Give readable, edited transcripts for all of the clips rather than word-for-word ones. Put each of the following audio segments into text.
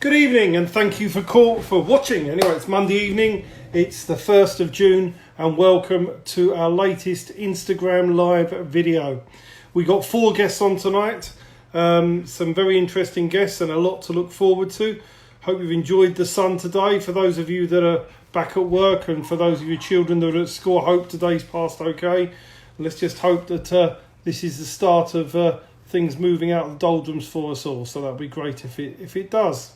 Good evening and thank you for watching. Anyway, it's Monday evening, it's the 1st of June and welcome to our latest Instagram live video. We got 4 guests on tonight, some very interesting guests and a lot to look forward to. Hope you've enjoyed the sun today. For those of you that are back at work and for those of you children that are at school, I hope today's passed okay. Let's just hope that this is the start of things moving out of the doldrums for us all, so that'll be great if it does.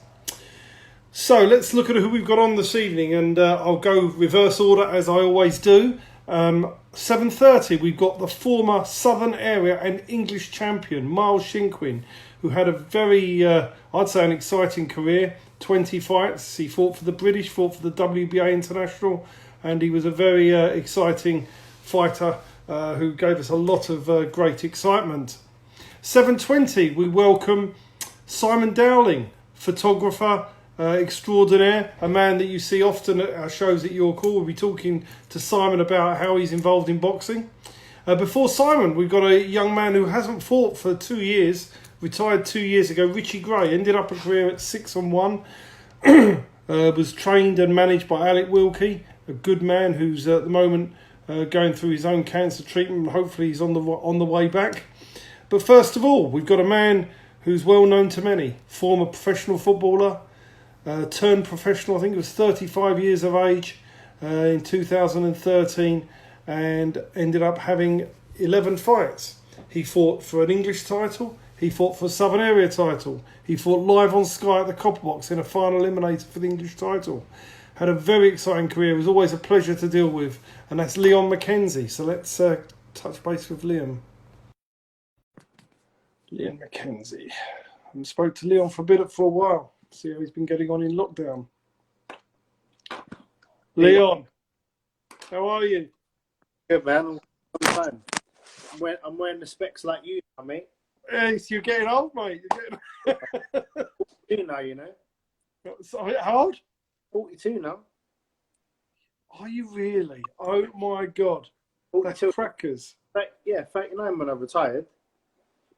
So let's look at who we've got on this evening, and I'll go reverse order as I always do. 7:30 we've got the former Southern Area and English Champion Miles Shinkwin, who had a very I'd say an exciting career. 20 fights, he fought for the British, fought for the WBA International, and he was a very exciting fighter who gave us a lot of great excitement. 7:20 we welcome Simon Dowling, photographer extraordinaire, a man that you see often at our shows at Your Call. We'll be talking to Simon about how he's involved in boxing. Before Simon, we've got a young man who hasn't fought for 2 years, retired 2 years ago, Richie Gray, ended up a career at 6-1, was trained and managed by Alec Wilkie, a good man who's at the moment going through his own cancer treatment. Hopefully he's on the way back. But first of all, we've got a man who's well known to many, former professional footballer, turned professional. I think he was 35 years of age in 2013 and ended up having 11 fights. He fought for an English title, he fought for a Southern Area title, he fought live on Sky at the Copper Box in a final eliminator for the English title. Had a very exciting career, it was always a pleasure to deal with, and that's Leon McKenzie. So let's touch base with Leon. Leon McKenzie. I spoke to Leon for a while. See how he's been getting on in lockdown. Leon, how are you? Good, man. Long time. I'm wearing the specs like you, mate. Hey, so you're getting old, mate. You're getting... 42 now, you know. So, how old? 42 now. Are you really? Oh my God. 42. That's crackers. Yeah, 39 when I retired.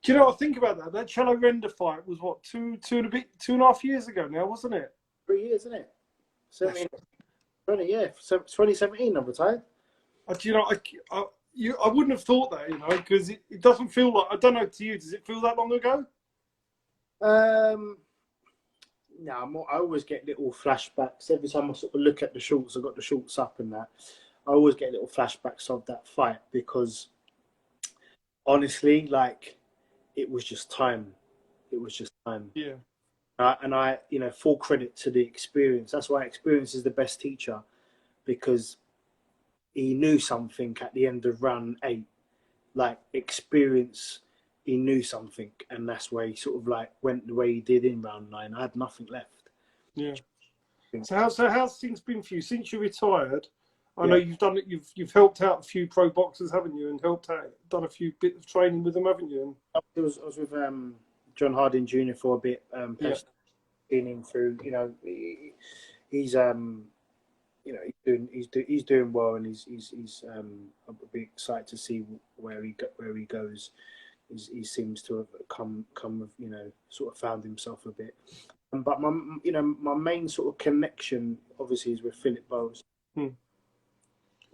Do you know what I think about that? That Cello Render fight was what, two and a half years ago now, wasn't it? 3 years, isn't it? 2017 I retired. Do you know, I wouldn't have thought that, you know, because it doesn't feel like, I don't know to you, does it feel that long ago? No, I always get little flashbacks. Every time I sort of look at the shorts, I've got the shorts up and that, I always get little flashbacks of that fight because honestly, like, it was just time. It was just time. Yeah. And I, you know, full credit to the experience. That's why experience is the best teacher, because he knew something at the end of round 8. Like, experience, he knew something. And that's why he sort of like went the way he did in round 9. I had nothing left. Yeah. So how's things been for you since you retired? I know you've helped out a few pro boxers, haven't you, and done a few bits of training with them, haven't you? I was with John Harding Jr. for a bit, seeing him through. You know, he's he's doing well, and he's I'll be excited to see where he goes. He seems to have come you know, sort of found himself a bit. But my main sort of connection obviously is with Philip Bowes.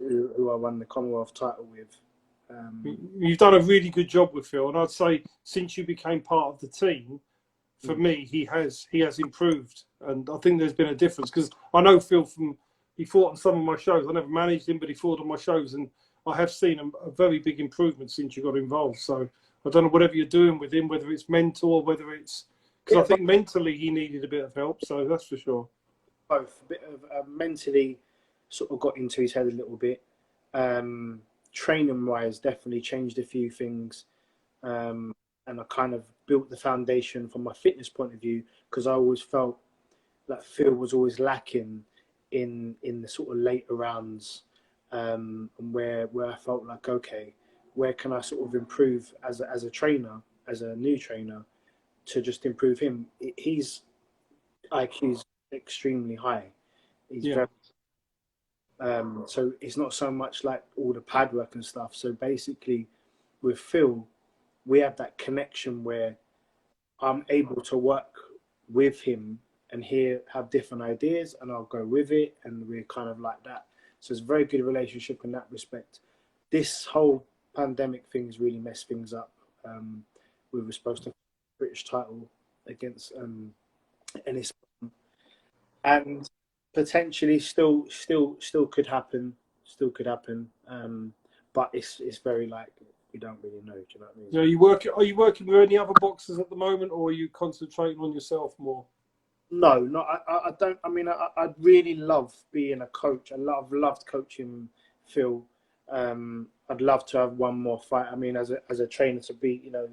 Who I won the Commonwealth title with. You've done a really good job with Phil, and I'd say since you became part of the team, for me, he has improved, and I think there's been a difference because I know Phil he fought on some of my shows. I never managed him, but he fought on my shows, and I have seen a very big improvement since you got involved. So I don't know whatever you're doing with him, whether it's mental or whether it's because I think mentally he needed a bit of help. So that's for sure. Both a bit of mentally. Sort of got into his head a little bit. Training wise, definitely changed a few things, and I kind of built the foundation from my fitness point of view, because I always felt that Phil was always lacking in the sort of later rounds, and where I felt like, okay, where can I sort of improve as a trainer, as a new trainer, to just improve him. His IQ's extremely high. He's very so it's not so much like all the pad work and stuff. So basically with Phil, we have that connection where I'm able to work with him and have different ideas, and I'll go with it, and we're kind of like that. So it's a very good relationship in that respect. This whole pandemic thing's really messed things up. We were supposed to have a British title against Ennis, and potentially still could happen. Still could happen. But it's very like we don't really know. Do you know what I mean? Yeah, are you working with any other boxers at the moment, or are you concentrating on yourself more? No, I don't. I mean, I really love being a coach. I've loved coaching Phil. I'd love to have one more fight. I mean, as a trainer to be, you know,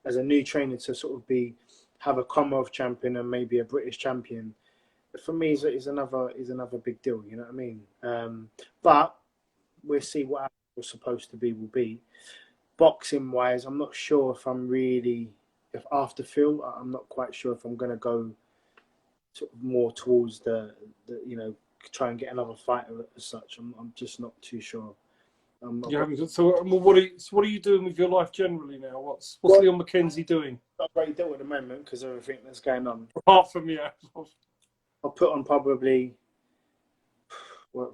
as a new trainer to sort of have a Commonwealth champion and maybe a British champion, for me is another big deal. You know what I mean? But we'll see what was supposed to be will be. Boxing wise, I'm not sure if after Phil, I'm not quite sure if I'm going to go sort of more towards the you know, try and get another fighter as such. I'm just not too sure. So what are you doing with your life generally now? What's Leon McKenzie doing? Not a great deal at the moment because of everything that's going on. Apart from I'll put on probably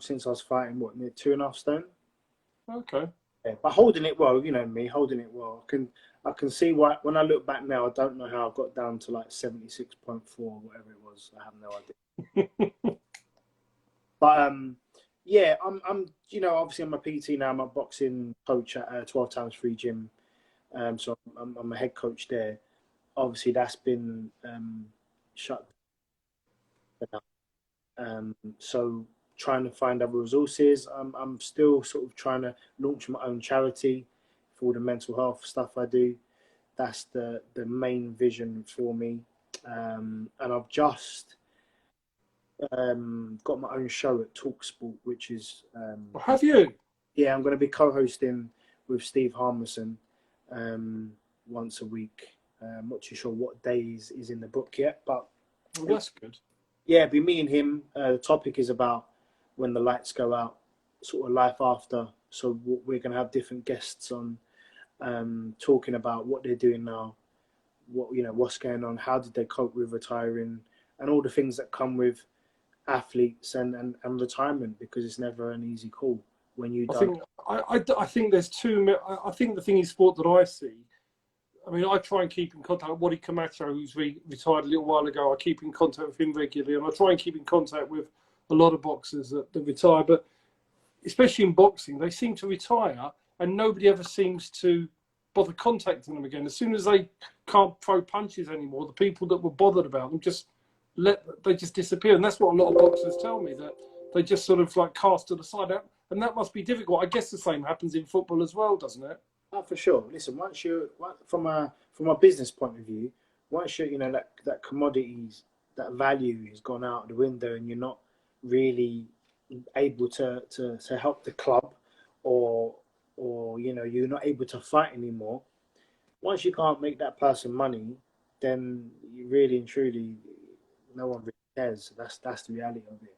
since I was fighting near 2.5 stone. Okay. Yeah, but holding it well, you know me, holding it well. I can see why when I look back now, I don't know how I got down to like 76.4 or whatever it was. I have no idea. But yeah, I'm you know, obviously I'm a PT now. I'm a boxing coach at 12 times 3 gym. So I'm a head coach there. Obviously that's been shut down. So trying to find other resources. I'm still sort of trying to launch my own charity for all the mental health stuff I do. That's the main vision for me. And I've just got my own show at Talksport, which is have you? Yeah, I'm going to be co-hosting with Steve Harmison once a week. I'm not too sure what day is in the book yet, but that's good. Yeah, it'll be me and him. The topic is about when the lights go out, sort of life after. So we're going to have different guests on, talking about what they're doing now, what's going on, how did they cope with retiring, and all the things that come with athletes and retirement, because it's never an easy call when you don't. I think there's I think the thing in sport that I see, I mean, I try and keep in contact with Waddy Camacho, who's retired a little while ago. I keep in contact with him regularly, and I try and keep in contact with a lot of boxers that retire. But especially in boxing, they seem to retire, and nobody ever seems to bother contacting them again. As soon as they can't throw punches anymore, the people that were bothered about them they just disappear. And that's what a lot of boxers tell me, that they just sort of like cast to the side. And that must be difficult. I guess the same happens in football as well, doesn't it? Oh, for sure. Listen, from a business point of view, once you know that commodities, that value has gone out the window, and you're not really able to help the club, or you know, you're not able to fight anymore. Once you can't make that person money, then you really and truly, no one really cares. That's the reality of it.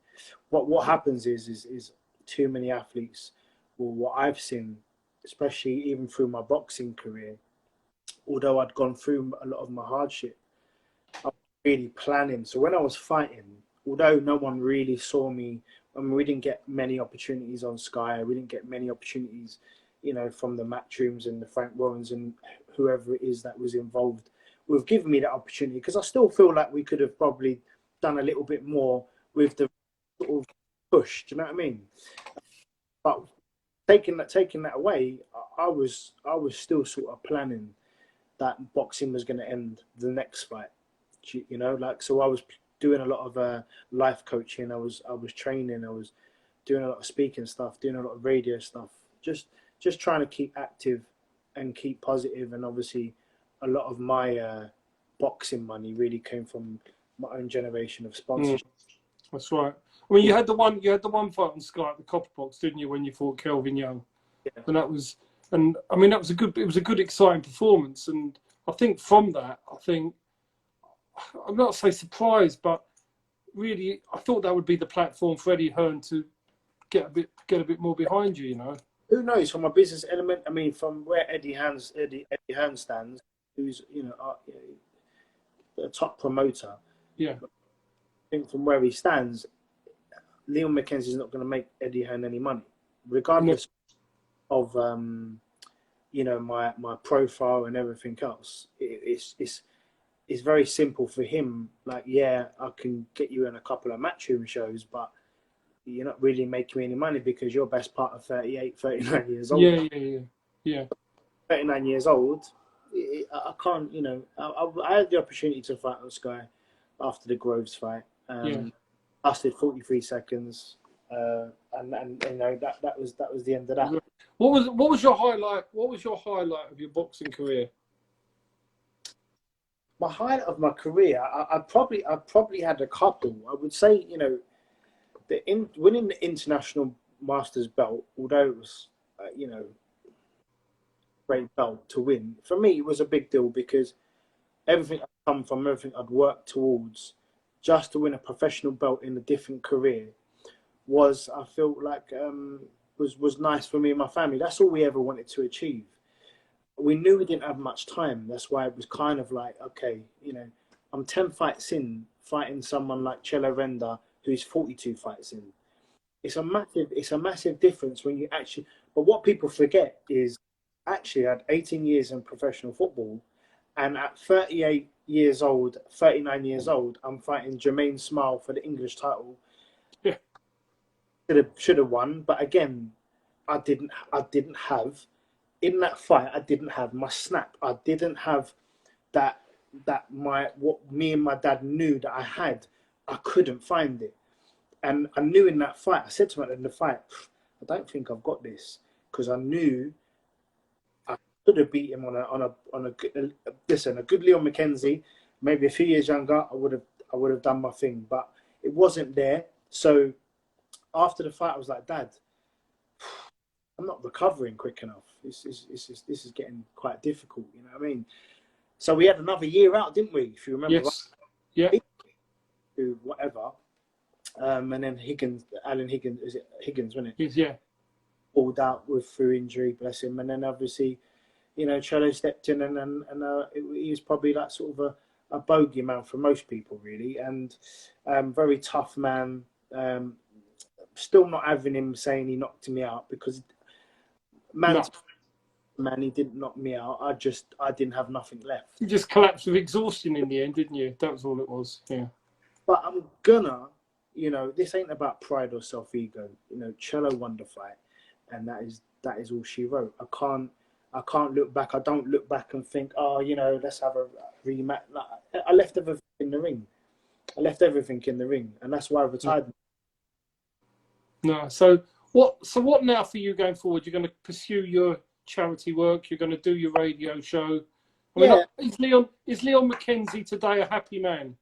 What happens is too many athletes, well, what I've seen, especially even through my boxing career, although I'd gone through a lot of my hardship, I was really planning. So when I was fighting, although no one really saw me, I mean, we didn't get many opportunities on Sky. We didn't get many opportunities, you know, from the Matchrooms and the Frank Warrens and whoever it is that was involved with giving me that opportunity, because I still feel like we could have probably done a little bit more with the sort of push. Do you know what I mean? But taking that away, I was still sort of planning that boxing was going to end the next fight. You know, like, so I was doing a lot of life coaching. I was training. I was doing a lot of speaking stuff, doing a lot of radio stuff. Just trying to keep active and keep positive. And obviously, a lot of my boxing money really came from my own generation of sponsorship. That's right. I mean, you had the one fight on Sky at the Copper Box, didn't you, when you fought Kelvin Young? Yeah. And I mean, it was a good, exciting performance. And I think from that, I'm not say surprised, but really, I thought that would be the platform for Eddie Hearn to get a bit more behind you. You know. Who knows? From a business element, I mean, from where Eddie Hearn stands, who's, you know, a top promoter. Yeah. think from where he stands, Leon McKenzie is not going to make Eddie Hearn any money, regardless of you know, my profile and everything else. It's very simple for him. Like, yeah, I can get you in a couple of matchroom shows, but you're not really making me any money because you're best part of 38, 39 years old. Yeah. 39 years old. I can't, you know, I had the opportunity to fight on Sky after the Groves fight. Lasted 43 seconds. And you know, that was the end of that. What was your highlight? What was your highlight of your boxing career? My highlight of my career, I probably had a couple. I would say, you know, winning the international masters belt, although it was, you know, great belt to win, for me it was a big deal because everything I'd come from, everything I'd worked towards, just to win a professional belt in a different career was, I felt like, was nice for me and my family. That's all we ever wanted to achieve. We knew we didn't have much time. That's why it was kind of like, okay, you know, I'm 10 fights in fighting someone like Chelo Renda, who's 42 fights in. It's a massive difference when you actually, but what people forget is actually I had 18 years in professional football, and at 38 years old, 39 years old, I'm fighting Jermaine Smile for the English title. Yeah. Should have won, but again, I didn't have, in that fight, I didn't have my snap. I didn't have what me and my dad knew that I had. I couldn't find it. And I knew in that fight, I said to him in the fight, I don't think I've got this, because I knew I could have beat him on a good Leon McKenzie, maybe a few years younger, I would have done my thing, but it wasn't there. So after the fight, I was like, Dad, I'm not recovering quick enough. This is getting quite difficult. You know what I mean? So we had another year out, didn't we? If you remember, yes, yeah, whatever. And then Alan Higgins, is it Higgins, wasn't it? Yeah. Pulled out through injury, bless him. And then obviously, you know, Chelo stepped in, and he was probably like sort of a bogeyman for most people, really, and very tough man. Still not having him saying he knocked me out, because man, he didn't knock me out. I didn't have nothing left. You just collapsed with exhaustion in the end, didn't you? That was all it was. Yeah. But I'm gonna, you know, this ain't about pride or self-ego. You know, Chelo won the fight, and that is all she wrote. I can't look back. I don't look back and think, oh, you know, let's have a rematch. I left everything in the ring. And that's why I retired. No. So what now for you going forward? You're going to pursue your charity work. You're going to do your radio show. I mean, is Leon McKenzie today a happy man?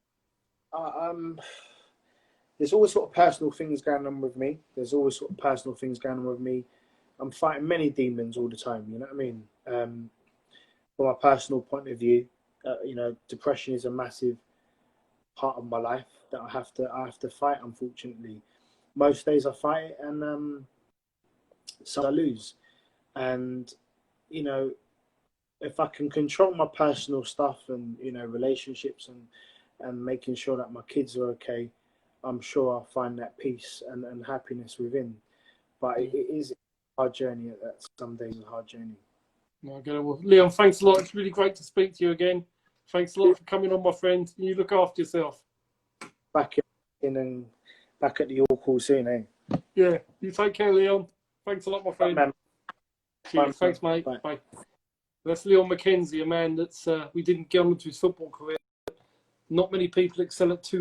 There's always sort of personal things going on with me. I'm fighting many demons all the time. You know what I mean? From my personal point of view, you know, depression is a massive part of my life that I have to fight. Unfortunately, most days I fight it, and so I lose. And you know, if I can control my personal stuff and, you know, relationships and making sure that my kids are okay, I'm sure I'll find that peace and happiness within. But it is a hard journey. Some days a hard journey. Well, Leon, thanks a lot. It's really great to speak to you again. Thanks a lot for coming on, my friend. You look after yourself. Back at the York Hall soon, eh? Yeah, you take care, Leon. Thanks a lot, my friend. Bye, Cheers. Thanks, mate. Bye. That's Leon McKenzie, a man that's we didn't get on to his football career. Not many people excel at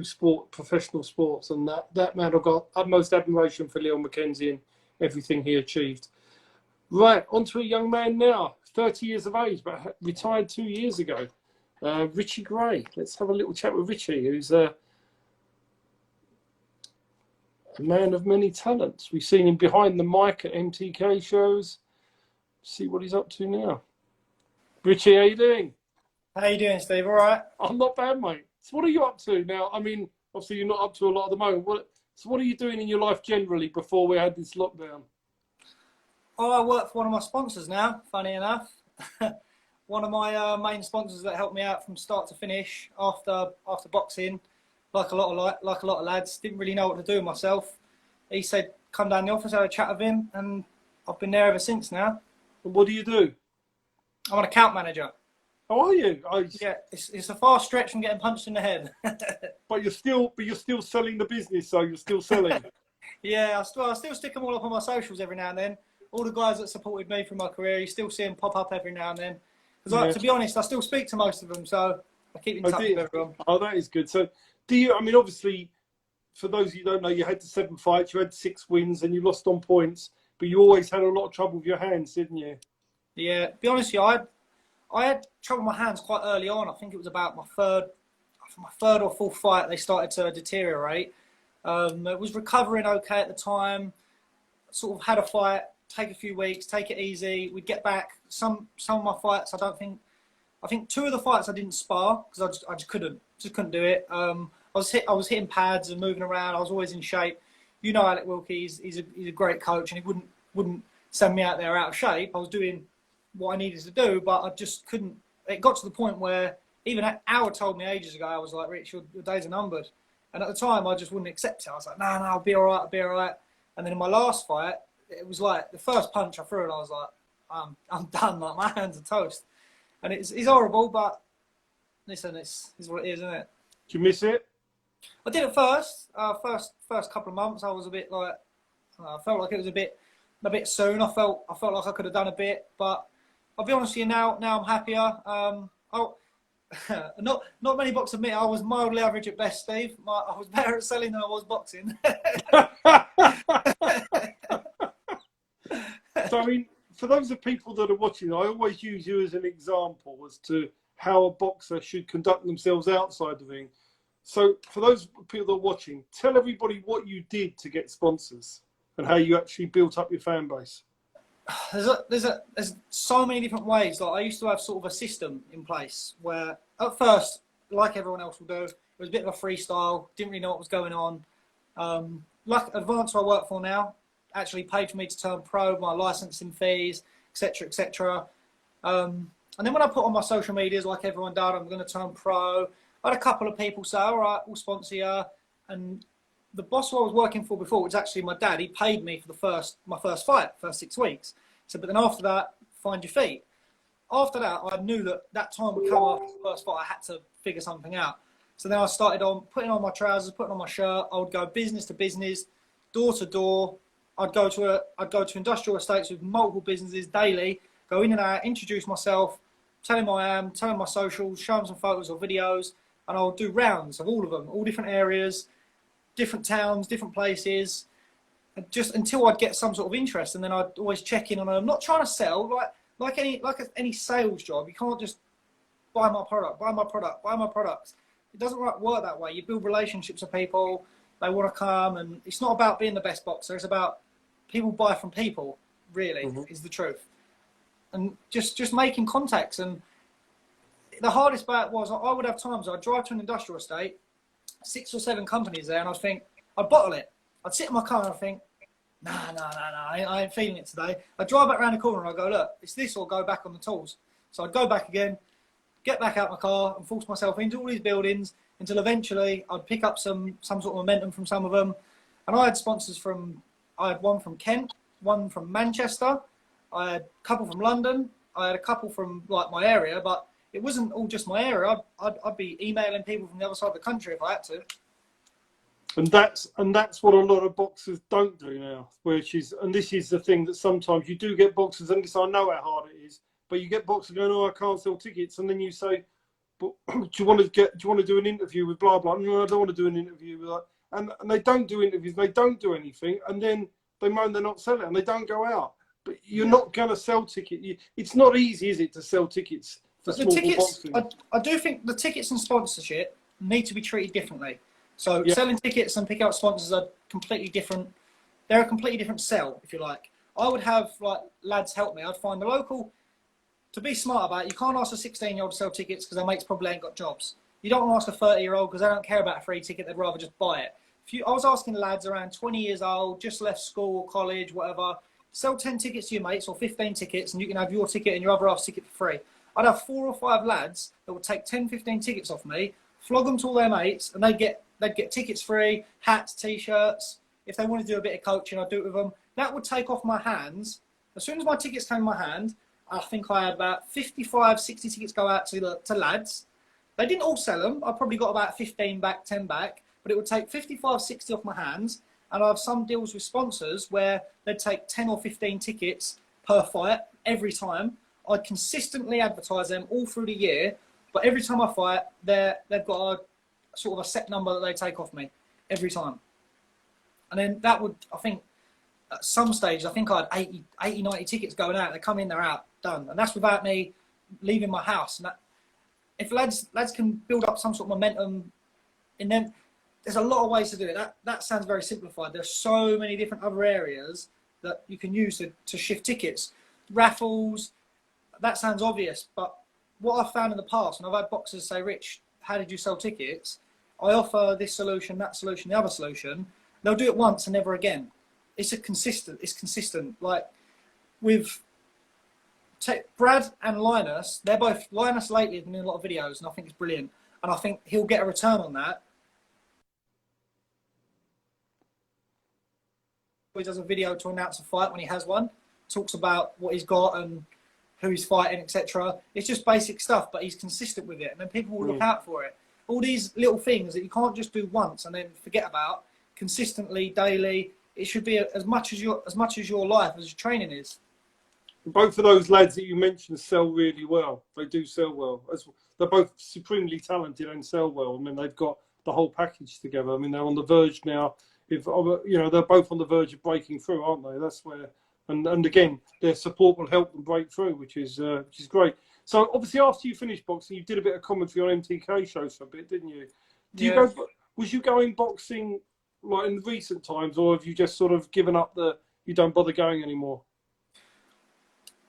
professional sports, and that man, I've got utmost admiration for Leon McKenzie and everything he achieved. Right, on to a young man now, 30 years of age, but retired 2 years ago. Richie Gray. Let's have a little chat with Richie, who's a man of many talents. We've seen him behind the mic at MTK shows. See what he's up to now. Richie, how you doing? How you doing, Steve? All right? I'm not bad, mate. So what are you up to now? I mean, obviously you're not up to a lot at the moment. What are you doing in your life generally before we had this lockdown? Oh, I work for one of my sponsors now, funny enough. One of my main sponsors that helped me out from start to finish after boxing. like a lot of lads, didn't really know what to do with myself. He said, "Come down the office, have a chat with him," and I've been there ever since now. And what do you do? I'm an account manager. How are you? Yeah, it's a far stretch from getting punched in the head. But you're still selling the business, so you're still selling. Yeah, I still stick them all up on my socials every now and then. All the guys that supported me through my career, you still see them pop up every now and then. Because to be honest, I still speak to most of them, so I keep in touch with everyone. Oh, that is good. So, do you? I mean, obviously, for those you don't know, you had the 7 fights, you had 6 wins, and you lost on points. But you always had a lot of trouble with your hands, didn't you? Yeah, to be honest with you, I had trouble with my hands quite early on. I think it was about my third or fourth fight they started to deteriorate. It was recovering okay at the time. Sort of had a fight, take a few weeks, take it easy. We'd get back. Some of my fights, I think 2 of the fights I didn't spar because I just couldn't do it. I was hitting pads and moving around. I was always in shape. You know, Alec Wilkie, he's a great coach, and he wouldn't send me out there out of shape. I was doing what I needed to do, but I just couldn't. It got to the point where even Howard told me ages ago, I was like, "Rich, your days are numbered." And at the time, I just wouldn't accept it. I was like, "No, I'll be all right. And then in my last fight, it was like the first punch I threw, and I was like, I'm done. Like, my hands are toast. And it's horrible, but listen, it's what it is, isn't it? Do you miss it? I did it first couple of months. I was a bit like, I felt like it was a bit soon. I felt like I could have done a bit, but I'll be honest with you now. Now I'm happier. Not many boxers admit I was mildly average at best, Steve. I was better at selling than I was boxing. So, I mean, for those of people that are watching, I always use you as an example as to how a boxer should conduct themselves outside the ring. So, for those people that are watching, tell everybody what you did to get sponsors and how you actually built up your fan base. There's so many different ways. Like, I used to have sort of a system in place where at first, like everyone else will do, it was a bit of a freestyle, didn't really know what was going on. Like Advance, who I work for now, actually paid for me to turn pro, my licensing fees, etc. And then when I put on my social medias, like everyone did, I'm going to turn pro, I had a couple of people say, "All right, we'll sponsor you." And the boss who I was working for before, which was actually my dad, he paid me for my first fight, first 6 weeks. So, but then after that, find your feet. After that, I knew that time would come after the first fight. I had to figure something out. So then I started on putting on my trousers, putting on my shirt. I would go business to business, door to door. I'd go to industrial estates with multiple businesses daily, go in and out, introduce myself, tell them who I am, tell them my socials, show them some photos or videos, and I'll do rounds of all of them, all different areas, different towns, different places, just until I'd get some sort of interest, and then I'd always check in on them. I'm not trying to sell, like any sales job. You can't just buy my product. It doesn't work that way. You build relationships with people. They want to come, and it's not about being the best boxer. It's about people buy from people. Really, is the truth. And just making contacts. And the hardest part was I would have times I'd drive to an industrial estate, 6 or 7 companies there, and I'd bottle it. I'd sit in my car and I'd think, nah, I ain't feeling it today. I'd drive back around the corner and I'd go, look, it's this or go back on the tools. So I'd go back again, get back out my car and force myself into all these buildings until eventually I'd pick up some sort of momentum from some of them. And I had sponsors I had one from Kent, one from Manchester, I had a couple from London, I had a couple from like my area, but it wasn't all just my area. I'd be emailing people from the other side of the country if I had to. And that's what a lot of boxers don't do now, and this is the thing that sometimes you do get boxers, and I know how hard it is, but you get boxers going, "Oh, I can't sell tickets," and then you say, "But do you want to do an interview with blah blah?" "No, I don't want to do an interview with that." And they don't do interviews, they don't do anything, and then they moan they're not selling, and they don't go out. But you're not going to sell tickets. It's not easy, is it, to sell tickets for small boxing? I do think the tickets and sponsorship need to be treated differently. So selling tickets and picking up sponsors are completely different. They're a completely different sell, if you like. I would have like lads help me. I'd find the local. To be smart about it, you can't ask a 16-year-old to sell tickets because their mates probably ain't got jobs. You don't want to ask a 30-year-old because they don't care about a free ticket. They'd rather just buy it. I was asking lads around 20 years old, just left school or college, whatever, sell 10 tickets to your mates or 15 tickets and you can have your ticket and your other half's ticket for free. I'd have 4 or 5 lads that would take 10, 15 tickets off me, flog them to all their mates, and they'd get they'd get tickets free, hats, t-shirts. If they wanted to do a bit of coaching, I'd do it with them. That would take off my hands. As soon as my tickets came in my hand, I think I had about 55, 60 tickets go out to lads. They didn't all sell them. I probably got about 15 back, 10 back, but it would take 55, 60 off my hands. And I have some deals with sponsors where they'd take 10 or 15 tickets per fight every time. I'd consistently advertise them all through the year, but every time I fight, they've got a sort of a set number that they take off me every time. And then that would, I think, at some stage, I think I had 80, 90 tickets going out. They come in, they're out, done. And that's without me leaving my house. And that, if lads can build up some sort of momentum in them, there's a lot of ways to do it. That sounds very simplified. There's so many different other areas that you can use to shift tickets. Raffles, that sounds obvious. But what I've found in the past, and I've had boxers say, Rich, how did you sell tickets? I offer this solution, that solution, the other solution. They'll do it once and never again. It's consistent. Like with Brad and Linus, Linus lately has been in a lot of videos, and I think it's brilliant. And I think he'll get a return on that. He does a video to announce a fight when he has one, talks about what he's got and who he's fighting, etc. It's just basic stuff, but he's consistent with it, and then people will look out for it. All these little things that you can't just do once and then forget about, consistently, daily. It should be as much as your life as your training is. Both of those lads that you mentioned sell really well. They do sell well. They're both supremely talented and sell well. I mean, they've got the whole package together. I mean, they're on the verge now. They're both on the verge of breaking through, aren't they? That's where, and again, their support will help them break through, which is great. So obviously, after you finished boxing, you did a bit of commentary on MTK shows for a bit, didn't you? Was you going boxing like in recent times, or have you just sort of given up you don't bother going anymore?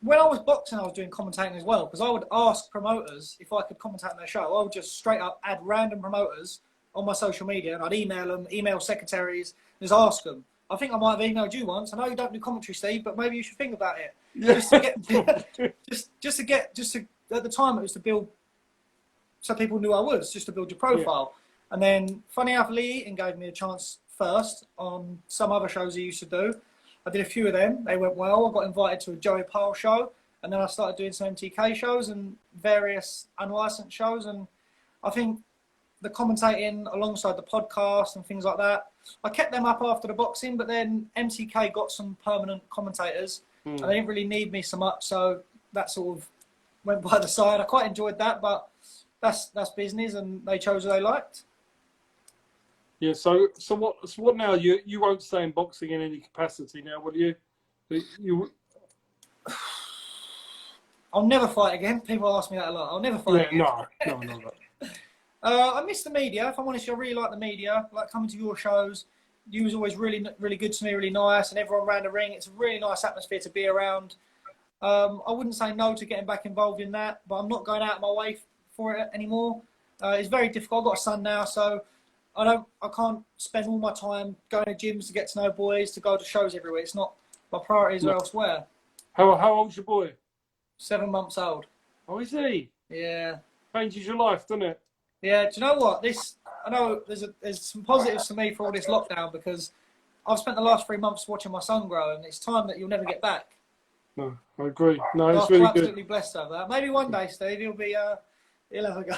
When I was boxing, I was doing commentating as well, because I would ask promoters if I could commentate on their show. I would just straight up add random promoters on my social media, and I'd email them, email secretaries, and just ask them. I think I might have emailed you once. I know you don't do commentary, Steve, but maybe you should think about it. Yeah. Just to get, at the time it was to build, so people knew I was, just to build your profile. Yeah. And then, funny enough, Lee Eaton gave me a chance first on some other shows he used to do. I did a few of them. They went well. I got invited to a Joey Pyle show, and then I started doing some MTK shows and various unlicensed shows. And I think the commentating alongside the podcast and things like that, I kept them up after the boxing, but then MTK got some permanent commentators, and they didn't really need me so much, so that sort of went by the side. I quite enjoyed that, but that's business, and they chose who they liked. Yeah. So what now? You won't stay in boxing in any capacity now, will you? I'll never fight again. People ask me that a lot. I'll never fight again. No. I miss the media. If I'm honest, I really like the media. I like coming to your shows. You was always really, really good to me, really nice, and everyone around the ring. It's a really nice atmosphere to be around. I wouldn't say no to getting back involved in that, but I'm not going out of my way for it anymore. It's very difficult. I've got a son now, so I can't spend all my time going to gyms to get to know boys, to go to shows everywhere. It's not, my priorities are elsewhere. How old's your boy? 7 months old. Oh, is he? Yeah. Changes your life, doesn't it? Yeah. Do you know what? I know there's some positives for me for all this lockdown, because I've spent the last 3 months watching my son grow, and it's time that you'll never get back. No, I agree. No, it's I'm really absolutely good. blessed over that. Maybe one day, Steve, he'll have a go.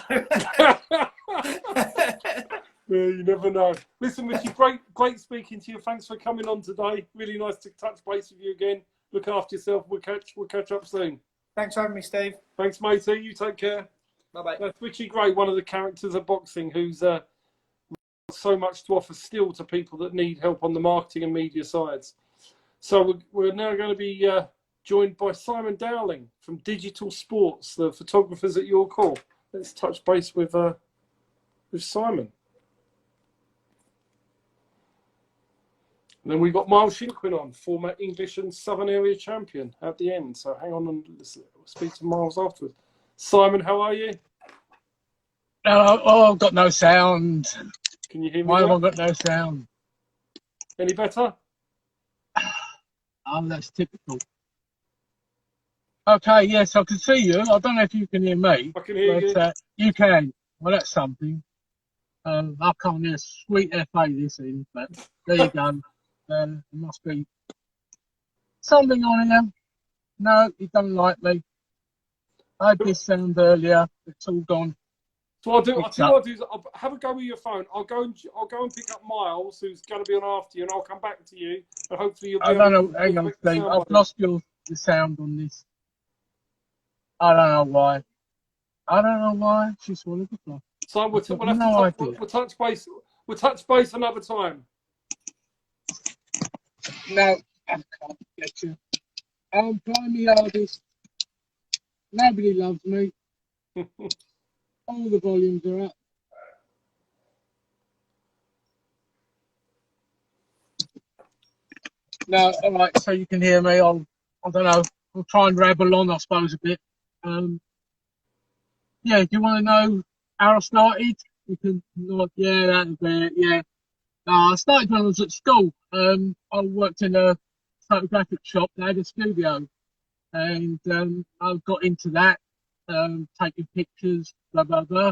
Yeah, you never know. Listen, Richie, great speaking to you. Thanks for coming on today. Really nice to touch base with you again. Look after yourself. We'll catch up soon. Thanks for having me, Steve. Thanks, matey. You take care. Bye-bye. That's Richie Gray, one of the characters of boxing, who's so much to offer still to people that need help on the marketing and media sides. So we're now going to be joined by Simon Dowling from Digital Sports, the photographers at your call. Let's touch base with Simon. And then we've got Miles Shinkwin on, former English and Southern Area champion at the end. So hang on and let's speak to Miles afterwards. Simon, how are you? I've got no sound. Can you hear me? Why have I got no sound? Any better? Oh, that's typical. Okay, yes, I can see you. I don't know if you can hear me. I can hear you. You can. Well, that's something. I can't hear a sweet FA this in, but there you go. There must be something on here. No, he doesn't like me. I had this sound earlier. It's all gone. So I'll tell you what I'll do is I'll have a go with your phone. I'll go and pick up Miles, who's going to be on after you, and I'll come back to you, and hopefully you'll be I able don't to know. Hang on, the Steve. sound I've button. lost the sound on this. I don't know why. I don't know why. She swallowed the fly. So we'll touch base. We'll touch base another time. No, I can't get you. I'm playing the hardest. Nobody loves me. All the volumes are up. No, all right. So you can hear me. I don't know. I'll try and rabble on, I suppose, a bit. Yeah. Do you want to know how I started? You can like, yeah, that'll be it. Yeah. I started when I was at school. I worked in a photographic shop that had a studio, and I got into that, taking pictures, blah blah blah.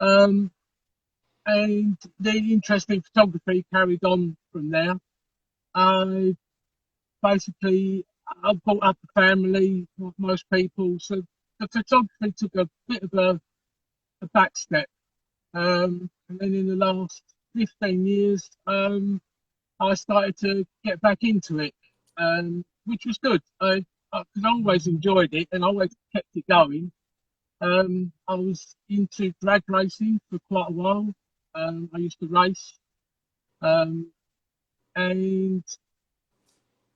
And the interest in photography carried on from there. I brought up a family, like most people, so the photography took a bit of a back step. And then in the last 15 years, I started to get back into it, which was good. I always enjoyed it and always kept it going. I was into drag racing for quite a while. I used to race, and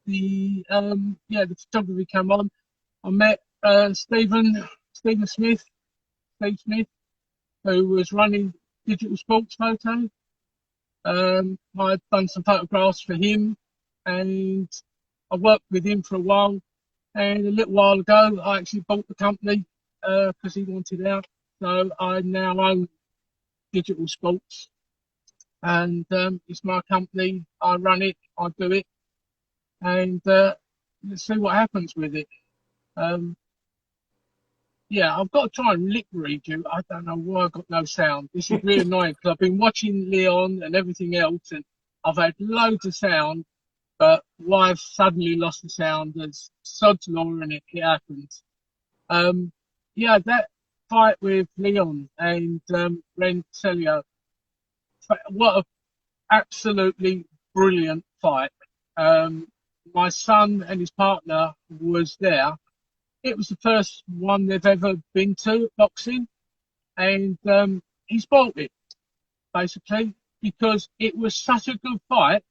the photography came on. I met Steve Smith, who was running Digital Sports Photo. I'd done some photographs for him, and I worked with him for a while. And a little while ago, I actually bought the company because he wanted out. So I now own Digital Sports, and it's my company. I run it, I do it, and let's see what happens with it. Yeah, I've got to try and lip read you. I don't know why I've got no sound. This is really annoying because I've been watching Leon and everything else, and I've had loads of sound, but why I've suddenly lost the sound is sod's law, and it happens. Yeah, that fight with Leon and Ren Celio, what a absolutely brilliant fight. My son and his partner was there. It was the first one they've ever been to at boxing, and he spoilt it, basically, because it was such a good fight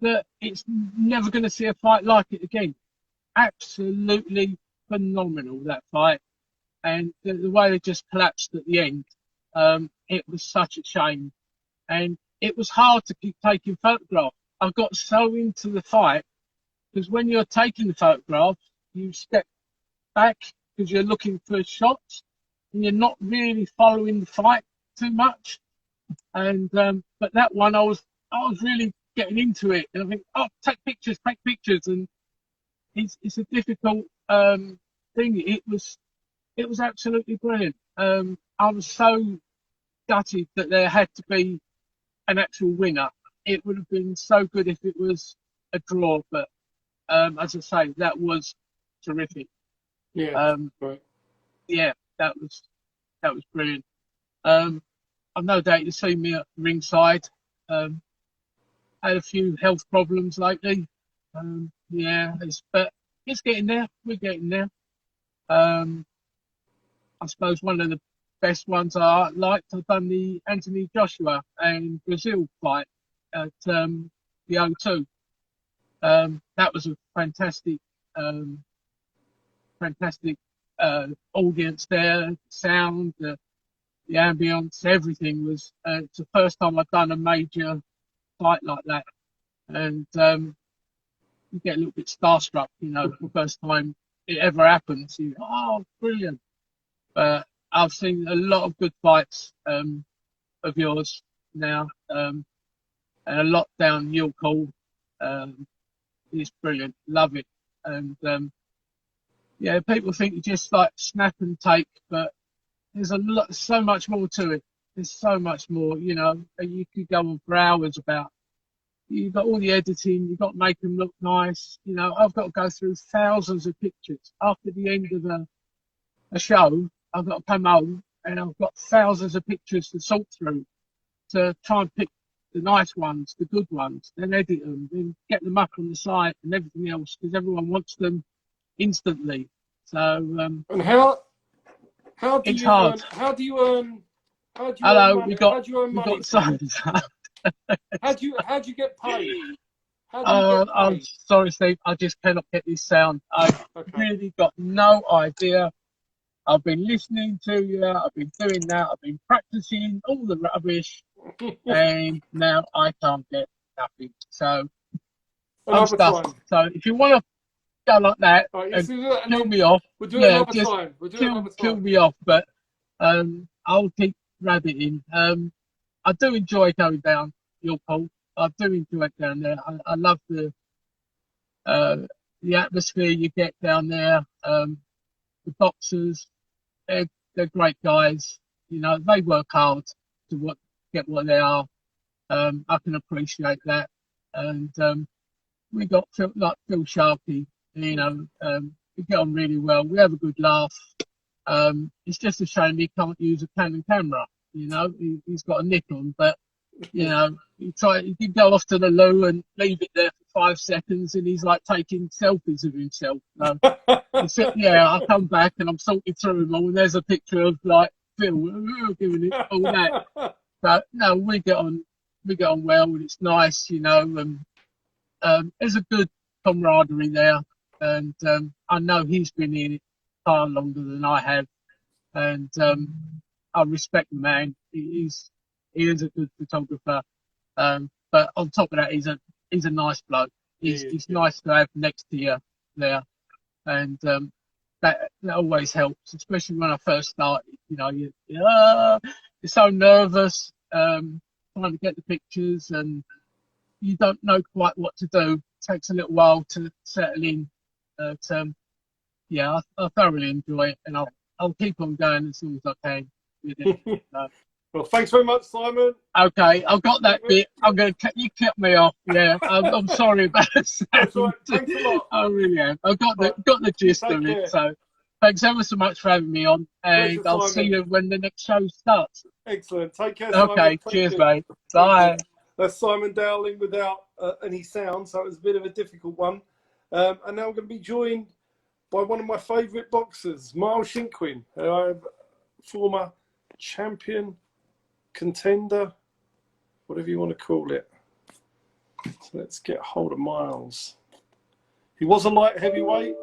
that it's never going to see a fight like it again. Absolutely phenomenal, that fight. And the way they just collapsed at the end, it was such a shame. And it was hard to keep taking photographs. I got so into the fight because when you're taking the photograph, you step back because you're looking for shots and you're not really following the fight too much. And but that one, I was really getting into it, and I think, oh, take pictures, and it's a difficult thing. It was absolutely brilliant. I was so gutted that there had to be an actual winner. It would have been so good if it was a draw, but as I say, that was terrific. Yeah, right. Yeah, that was brilliant. I've no doubt you've seen me at Ringside. Had a few health problems lately. Yeah, but it's getting there. We're getting there. I suppose one of the best ones I liked, I've done the Anthony Joshua and Brazil fight at the O2. That was a fantastic audience there. Sound, the ambience, everything was. It's the first time I've done a major fight like that, and you get a little bit starstruck, the first time it ever happens. Oh, brilliant! But I've seen a lot of good fights of yours now, and a lot down your call. It's brilliant, love it, and yeah, people think you just like snap and take, but there's so much more to it. there's so much more. You know, you could go on for hours about. You've got all the editing. You've got to make them look nice. You know, I've got to go through thousands of pictures after the end of a show. I've got to come home and I've got thousands of pictures to sort through to try and pick the nice ones, the good ones, then edit them, then get them up on the site and everything else because everyone wants them instantly. So And how do it's you hard. earn? How do you earn? How do you earn Hello, money? How do you earn money? sons. How do you get paid? How do you get I'm paid? sorry, Steve. I just cannot get this sound. I've Okay. really got no idea. I've been listening to you. I've been doing that. I've been practicing all the rubbish, and now I can't get nothing. So I'm Another stuffed. time. So if you want to go like that All right, and do that, and kill then me off, we'll do it another just time. We'll do it another kill time. me off. But I'll keep rabbiting. I do enjoy going down your pool. I do enjoy it down there. I love the atmosphere you get down there. The boxers, they're great guys. You know, they work hard to get what they are. I can appreciate that. And we got Phil Sharkey. You know, we get on really well. We have a good laugh. It's just a shame he can't use a Canon camera. You know, he's got a Nikon, but you know, he did go off to the loo and leave it there for 5 seconds, and he's like taking selfies of himself. He said, yeah, I come back and I'm sorting through them all, and there's a picture of like Phil giving it all that. But no, we get on well, and it's nice, you know. And there's a good camaraderie there, and I know he's been in it far longer than I have, and I respect the man. He is a good photographer, but on top of that, he's a nice bloke. He's nice to have next to you there, and that always helps, especially when I first started. You know, you're so nervous trying to get the pictures, and you don't know quite what to do. It takes a little while to settle in. But yeah, I thoroughly enjoy it, and I'll keep on going as long as I can with it. Well, thanks very much, Simon. Okay, I've got that bit. You cut me off. Yeah, I'm sorry about that. That's all right. Thanks a lot. I really am. I've got the gist of it. So thanks ever so much for having me on, and Pleasure, I'll Simon. see you when the next show starts. Excellent. Take care, Simon. Okay, cheers, mate. Bye. That's Simon Dowling without any sound, so it was a bit of a difficult one. And now I'm going to be joined by one of my favourite boxers, Miles Shinkwin, who I'm former champion, contender, whatever you want to call it. So let's get hold of Miles. He was a light heavyweight.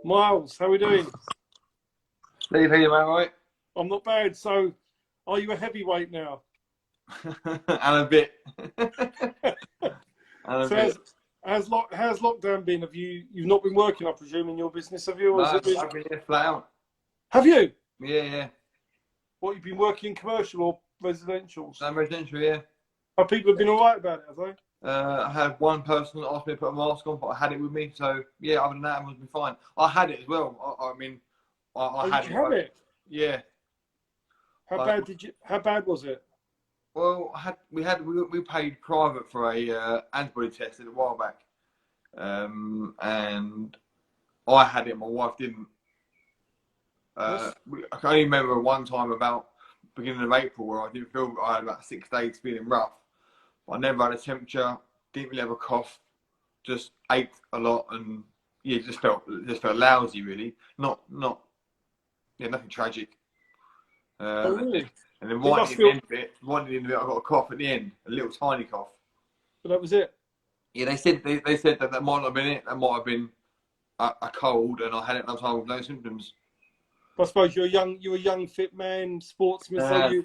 Miles, how are we doing? Steve, how you, mate? Right? I'm not bad. So, are you a heavyweight now? And a bit. How's lockdown been? You've not been working, I presume, in your business, have you? Or No, I've been here flat out. Have you? Yeah. What, you've been working commercial or residential? No, residential, yeah. Have people been all right about it, have they? I had one person that asked me to put a mask on, but I had it with me. So, yeah, other than that, it must be fine. I had it as well. I mean, I had did you have it? Yeah. How bad was it? Well, we paid private for a antibody test a while back, and I had it. My wife didn't. I can only remember one time about beginning of April where I didn't feel. I had about 6 days feeling rough. I never had a temperature. Didn't really have a cough. Just ached a lot, and yeah, just felt lousy. Really, nothing tragic. Oh, really? And then right at the end of it, I got a cough at the end, a little tiny cough. But that was it. Yeah, they said that might not have been it. That might have been a cold, and I had it at the time with no symptoms. But I suppose you're a young, fit man, sportsman, so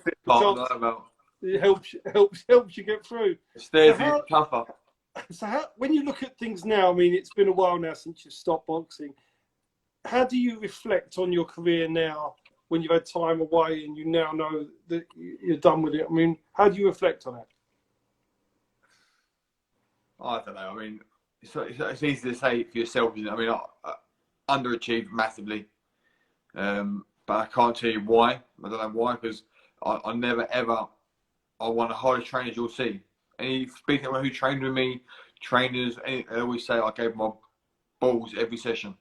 it helps you get through. It's tougher. So when you look at things now, I mean, it's been a while now since you stopped boxing. How do you reflect on your career now, when you've had time away and you now know that you're done with it? I mean, how do you reflect on it? I don't know. I mean, it's easy to say for yourself. I mean, I underachieved massively, but I can't tell you why. I don't know why, because I never ever. I one of the hardest trainers you'll see. Speaking of who trained with me, trainers, they always say I gave my balls every session.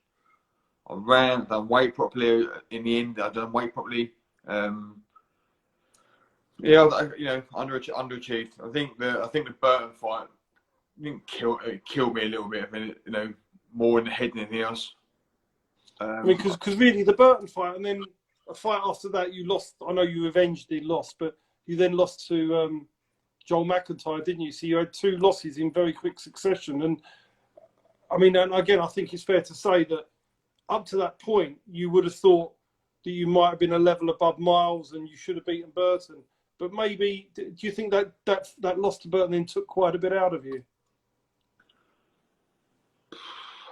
I ran, done weight properly. In the end, I done weight properly. Yeah, underachieved. I think the Burton fight didn't kill me a little bit. I mean, more in the head than anything else. I mean, because really the Burton fight, and then a fight after that, you lost. I know you eventually lost, but you then lost to Joel McIntyre, didn't you? So you had 2 losses in very quick succession. And I mean, and again, I think it's fair to say that up to that point, you would have thought that you might have been a level above Miles and you should have beaten Burton. But maybe, do you think that loss to Burton then took quite a bit out of you?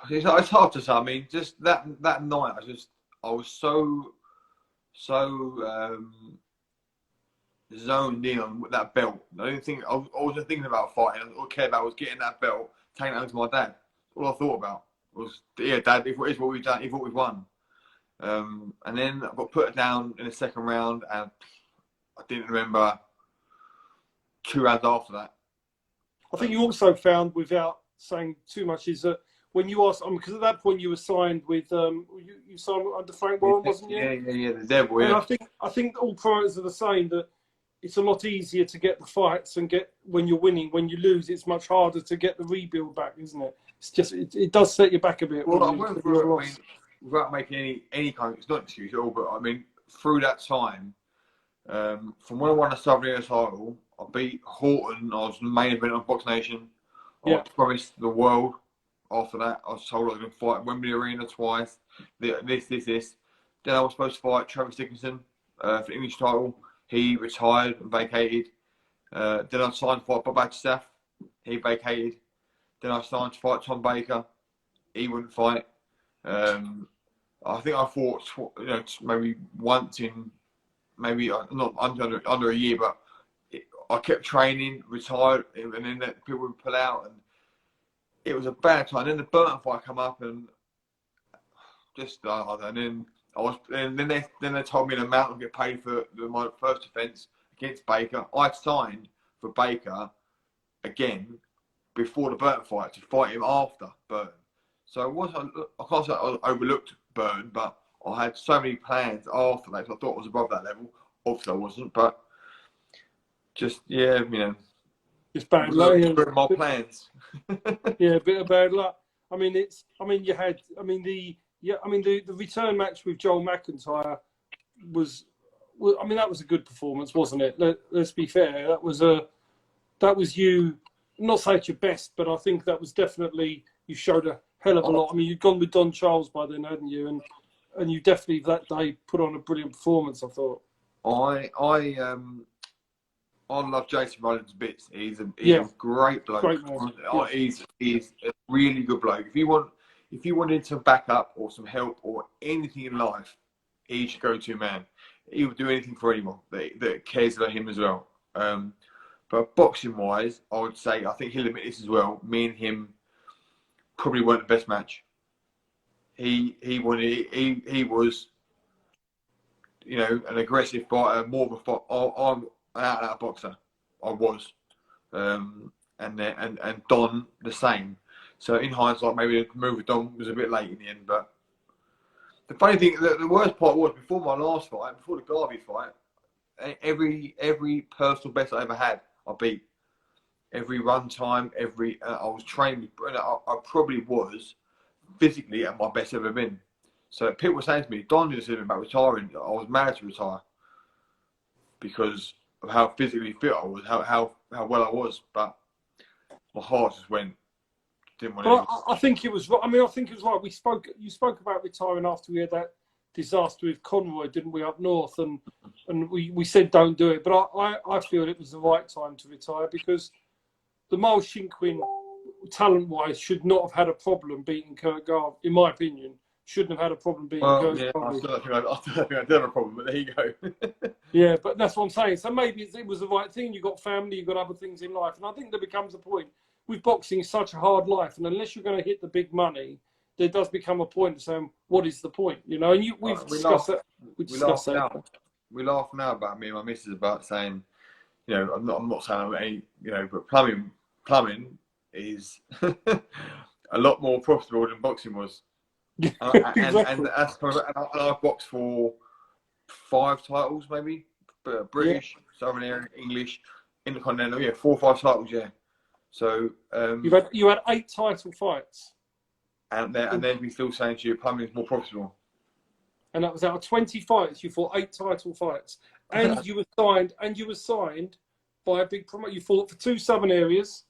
It's hard to say. I mean, just that night, I was so zoned in on that belt. I didn't think I wasn't thinking about fighting. All I cared about was getting that belt, taking it home to my dad. All I thought about was, yeah, Dad, if it's what we've done, if what we've won. And then I got put down in the second round, and I didn't remember 2 rounds after that. I think you also found, without saying too much, is that when you asked, because at that point you were signed with, you signed under Frank Warren, wasn't you? Yeah, the devil. Yeah. And I think all promoters are the same, that it's a lot easier to get the fights and get when you're winning. When you lose, it's much harder to get the rebuild back, isn't it? It's just it does set you back a bit. Well, I went through. I mean, without making any kind of, it's not an excuse at all, but I mean, through that time, from when I won the Southern Area title, I beat Horton. I was the main event of Box Nation. I was promised the world. After that, I was told I was going to fight at Wembley Arena twice. This. Then I was supposed to fight Travis Dickinson for the English title. He retired and vacated. Then I signed to fight Bob Bacchus. He vacated. Then I signed to fight Tom Baker. He wouldn't fight. I think I fought, maybe once in, maybe not under a year, but I kept training, retired, and then people would pull out, and it was a bad time. Then the Burton fight come up, and just and then I was, and then they told me the amount I'd get paid for my first defence against Baker. I signed for Baker again before the Burton fight to fight him after Burton. So I can't say I overlooked Burton, but I had so many plans after that. So I thought I was above that level. Obviously I wasn't, but just it's bad luck. My plans. Yeah, a bit of bad luck. I mean, the return match with Joel McIntyre was that was a good performance, wasn't it? Let's be fair. That was you. I'm not saying it's your best, but I think that was definitely, you showed a hell of a lot. I mean, you'd gone with Don Charles by then, hadn't you? And you definitely that day put on a brilliant performance, I thought. I love Jason Rollins bits. He's a great bloke. Great man. He's a really good bloke. If you wanted some backup or some help or anything in life, he's your go-to man. He would do anything for anyone that cares about him as well. But boxing-wise, I would say, I think he'll admit this as well, me and him probably weren't the best match. He was, an aggressive fighter, more of a fight. I'm an out-and-out boxer. I was. And Don, the same. So in hindsight, maybe the move with Don was a bit late in the end. But the funny thing, the worst part was, before my last fight, before the Garvey fight, every personal best I ever had, I beat. Every run time, I was trained, I probably was physically at my best ever been. So people were saying to me, Don didn't say about retiring. I was married to retire because of how physically fit I was, how well I was. But my heart just went. Didn't want to. I think it was. I mean, I think it was right. You spoke about retiring after we had that disaster with Conroy, didn't we, up north? And we said don't do it. But I feel it was the right time to retire, because the Miles Shinkwin, talent-wise, should not have had a problem beating Kurt Garvey, in my opinion. Shouldn't have had a problem beating Kurt Garvey. I still think I did have a problem, but there you go. Yeah, but that's what I'm saying. So maybe it was the right thing. You've got family, you've got other things in life. And I think there becomes a point with boxing, it's such a hard life. And unless you're going to hit the big money, there does become a point of saying, what is the point? And we've discussed that. We we laugh now about me and my missus about saying, you know, I'm not saying I'm any, you know, but plumbing is a lot more profitable than boxing was. Exactly. And I've boxed for 5 titles maybe, British, Southern Area, English, Intercontinental, 4 or 5 titles, yeah. So you had 8 title fights, and then we still saying to you, plumbing is more profitable. and that was out of 20 fights. You fought 8 title fights, and you were signed by a big promoter. You fought for 2 Southern Areas.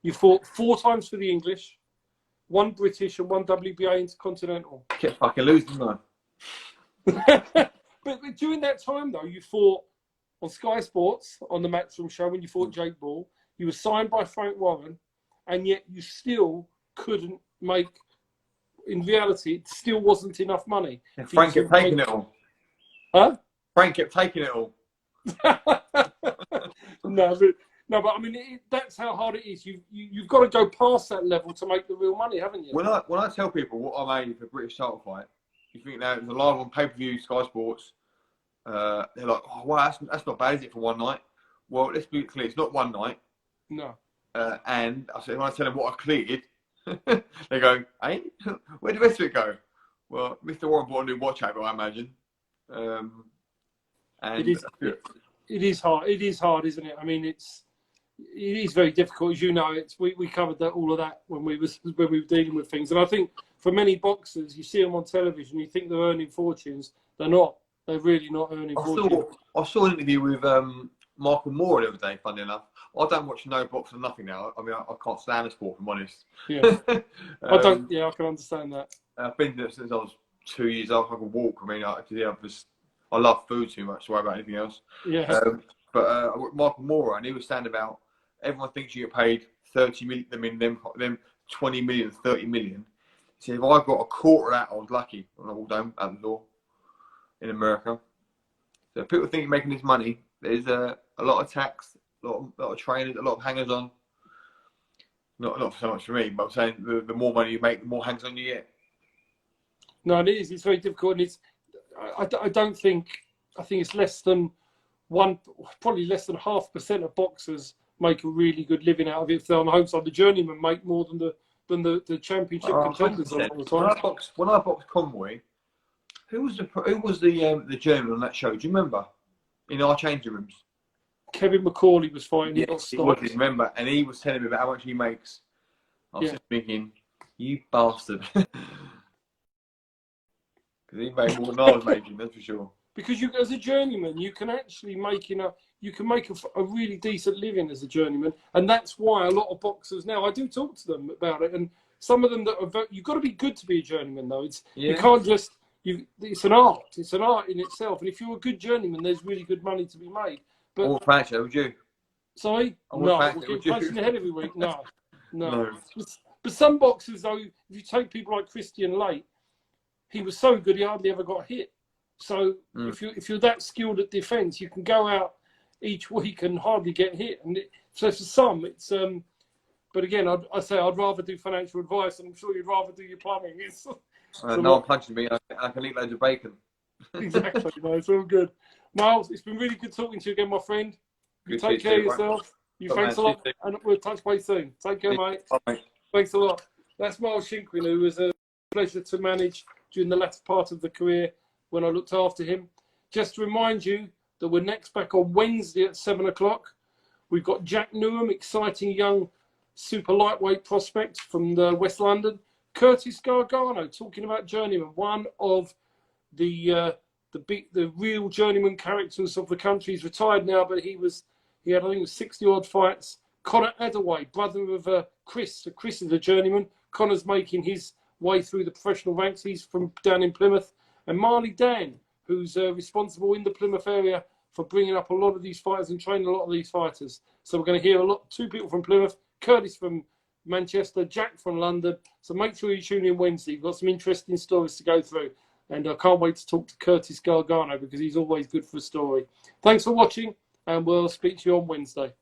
You fought 4 times for the English, 1 British, and 1 WBA Intercontinental. Kept fucking losing, though. But during that time, though, you fought on Sky Sports on the Matchroom show when you fought Jake Ball. You were signed by Frank Warren, and yet you still couldn't make. In reality, it still wasn't enough money. Yeah, Frank kept taking it all. Huh? Frank kept taking it all. No, but I mean, that's how hard it is. You've got to go past that level to make the real money, haven't you? When I tell people what I made for a British title fight, you think now it was live on pay-per-view, Sky Sports. They're like, oh, wow, that's not bad, is it, for one night? Well, let's be clear, it's not one night. No. And I said, when I tell them what I cleared, they go, hey, where'd the rest of it go? Well, Mr. Warren bought a new watch over, I imagine. And it is hard. It is hard, isn't it? I mean, it is very difficult, as you know. We covered all of that when we were dealing with things. And I think for many boxers, you see them on television, you think they're earning fortunes. They're not. They're really not earning fortunes. I saw an interview with Michael Moore the other day, funny enough. I don't watch no boxing, nothing now. I mean, I can't stand the sport, if I'm honest. Yeah. I don't. Yeah, I can understand that. I've been there since I was 2 years old. I can walk. I mean, I love food too much to worry about anything else. Yeah. But Michael Moore, and he was saying about everyone thinks you get paid 30 million. I mean, them 20 million, 30 million. He said, if I got a quarter of that, I was lucky. And I walked home out the door in America. So if people think you're making this money, there's a lot of tax, a lot of trainers, a lot of hangers on. Not so much for me, but I'm saying the more money you make, the more hangers on you get. No, it is. It's very difficult, and I don't think. I think it's less than probably less than 0.5% of boxers make a really good living out of it if they're on the home side. The journeymen make more than the championship contenders a lot of the time. When I boxed Conway, who was the journeyman on that show? Do you remember? In our changing rooms. Kevin McCauley was fighting. Yes, he was, remember, and he was telling me about how much he makes. I was just thinking, you bastard. Because he made more than I was making, that's for sure. Because you, as a journeyman, you can actually make a really decent living as a journeyman, and that's why a lot of boxers now. I do talk to them about it, and some of them you've got to be good to be a journeyman, though. You can't just. It's an art. It's an art in itself, and if you're a good journeyman, there's really good money to be made. But I would fancy that, would you? Sorry, no. We'll get punched in the head every week. No. But some boxers, though, if you take people like Christian Lake, he was so good he hardly ever got hit. So if you're that skilled at defence, you can go out each week and hardly get hit. And so for some, it's. But again, I say I'd rather do financial advice, and I'm sure you'd rather do your plumbing. No one punches me. I can eat loads of bacon. Exactly. No, it's all good. Miles, it's been really good talking to you again, my friend. You take care of yourself. Thanks a lot, and we'll touch base soon. Take care, mate. Bye. Thanks a lot. That's Miles Shinkwin, who was a pleasure to manage during the latter part of the career when I looked after him. Just to remind you that we're next back on Wednesday at 7 o'clock. We've got Jack Newham, exciting young super lightweight prospect from West London. Curtis Gargano talking about journeyman, one of the real journeyman characters of the country. He's retired now, but he had I think 60 odd fights. Connor Adaway, brother of Chris. So Chris is a journeyman. Connor's making his way through the professional ranks. He's from down in Plymouth. And Marley Dan, who's responsible in the Plymouth area for bringing up a lot of these fighters and training a lot of these fighters. So we're going to hear two people from Plymouth, Curtis from Manchester, Jack from London. So make sure you tune in Wednesday. We've got some interesting stories to go through. And I can't wait to talk to Curtis Gargano because he's always good for a story. Thanks for watching, and we'll speak to you on Wednesday.